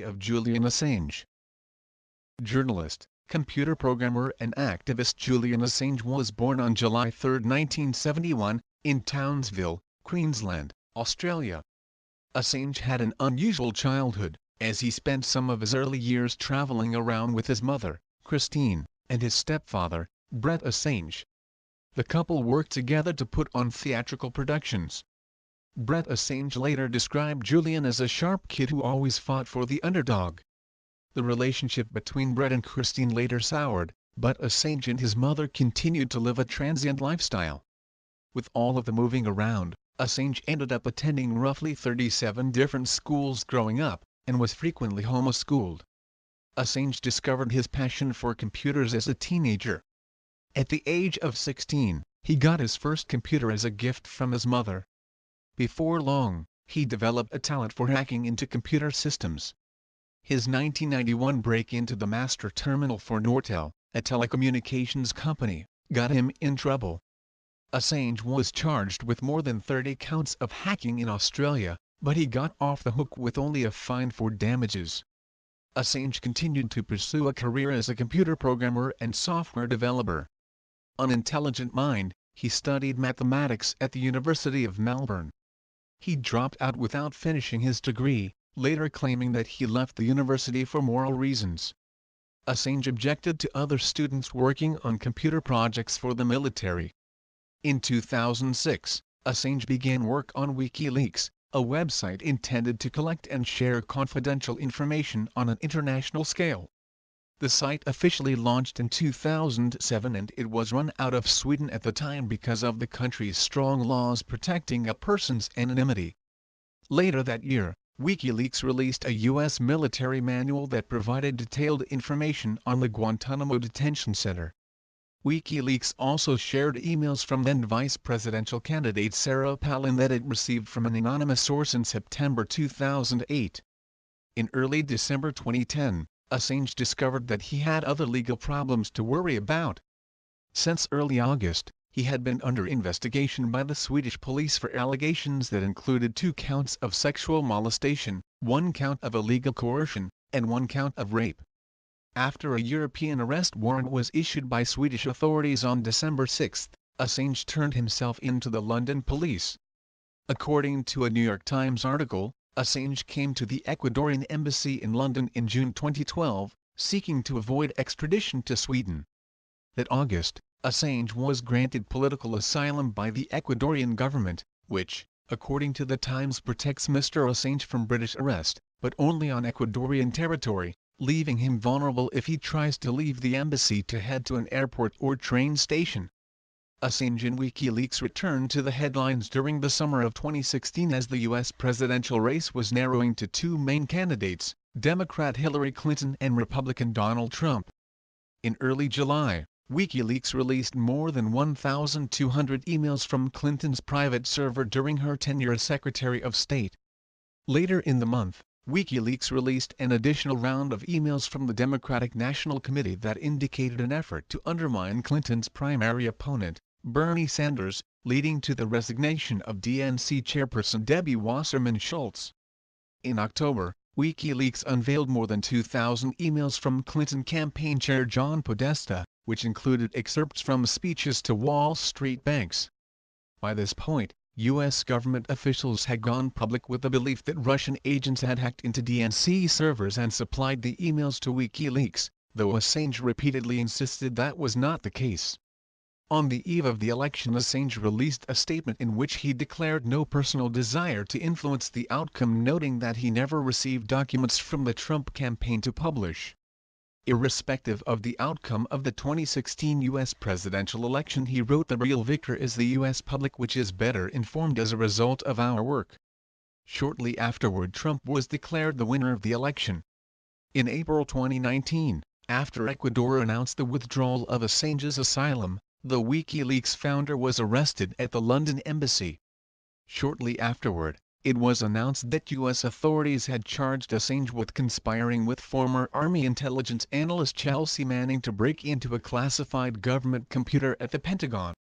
of Julian Assange. Journalist, computer programmer and activist Julian Assange was born on July 3, 1971, in Townsville, Queensland, Australia. Assange had an unusual childhood, as he spent some of his early years traveling around with his mother, Christine, and his stepfather, Brett Assange. The couple worked together to put on theatrical productions. Brett Assange later described Julian as a sharp kid who always fought for the underdog. The relationship between Brett and Christine later soured, but Assange and his mother continued to live a transient lifestyle. With all of the moving around, Assange ended up attending roughly 37 different schools growing up, and was frequently homeschooled. Assange discovered his passion for computers as a teenager. At the age of 16, he got his first computer as a gift from his mother. Before long, he developed a talent for hacking into computer systems. His 1991 break into the master terminal for Nortel, a telecommunications company, got him in trouble. Assange was charged with more than 30 counts of hacking in Australia, but he got off the hook with only a fine for damages. Assange continued to pursue a career as a computer programmer and software developer. An intelligent mind, he studied mathematics at the University of Melbourne. He dropped out without finishing his degree, later claiming that he left the university for moral reasons. Assange objected to other students working on computer projects for the military. In 2006, Assange began work on WikiLeaks, a website intended to collect and share confidential information on an international scale. The site officially launched in 2007 and it was run out of Sweden at the time because of the country's strong laws protecting a person's anonymity. Later that year, WikiLeaks released a U.S. military manual that provided detailed information on the Guantanamo detention center. WikiLeaks also shared emails from then vice presidential candidate Sarah Palin that it received from an anonymous source in September 2008. In early December 2010, Assange discovered that he had other legal problems to worry about. Since early August, he had been under investigation by the Swedish police for allegations that included 2 counts of sexual molestation, 1 count of illegal coercion, and 1 count of rape. After a European arrest warrant was issued by Swedish authorities on December 6, Assange turned himself in to the London police. According to a New York Times article, Assange came to the Ecuadorian embassy in London in June 2012, seeking to avoid extradition to Sweden. That August, Assange was granted political asylum by the Ecuadorian government, which, according to the Times, protects Mr. Assange from British arrest, but only on Ecuadorian territory, leaving him vulnerable if he tries to leave the embassy to head to an airport or train station. Assange and WikiLeaks returned to the headlines during the summer of 2016 as the U.S. presidential race was narrowing to 2 main candidates, Democrat Hillary Clinton and Republican Donald Trump. In early July, WikiLeaks released more than 1,200 emails from Clinton's private server during her tenure as Secretary of State. Later in the month, WikiLeaks released an additional round of emails from the Democratic National Committee that indicated an effort to undermine Clinton's primary opponent, Bernie Sanders, leading to the resignation of DNC chairperson Debbie Wasserman Schultz. In October, WikiLeaks unveiled more than 2,000 emails from Clinton campaign chair John Podesta, which included excerpts from speeches to Wall Street banks. By this point, U.S. government officials had gone public with the belief that Russian agents had hacked into DNC servers and supplied the emails to WikiLeaks, though Assange repeatedly insisted that was not the case. On the eve of the election, Assange released a statement in which he declared no personal desire to influence the outcome, noting that he never received documents from the Trump campaign to publish. Irrespective of the outcome of the 2016 U.S. presidential election, he wrote, "The real victor is the U.S. public, which is better informed as a result of our work." Shortly afterward, Trump was declared the winner of the election. In April 2019, after Ecuador announced the withdrawal of Assange's asylum, the WikiLeaks founder was arrested at the London embassy. Shortly afterward, it was announced that U.S. authorities had charged Assange with conspiring with former Army intelligence analyst Chelsea Manning to break into a classified government computer at the Pentagon.